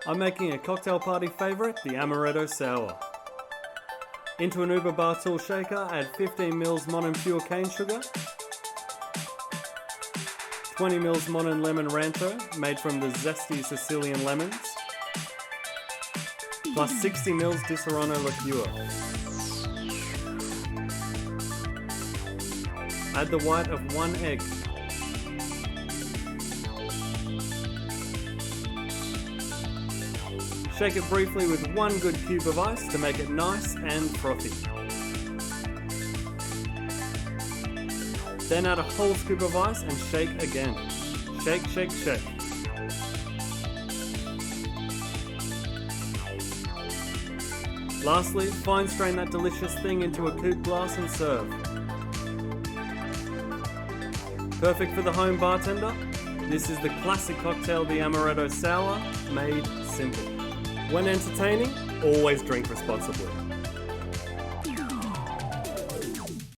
I'm making a cocktail party favourite, the Amaretto Sour. Into an Uber bar tool shaker, add 15 ml Monin pure cane sugar, 20 ml Monin Lemon Rantcho, made from the zesty Sicilian lemons, plus 60 ml Disaronno liqueur. Add the white of 1 egg. Shake it briefly with 1 good cube of ice to make it nice and frothy. Then add a whole scoop of ice and shake again. Shake, shake, shake. Lastly, fine strain that delicious thing into a coupe glass and serve. Perfect for the home bartender? This is the classic cocktail, the Amaretto Sour, made simple. When entertaining, always drink responsibly.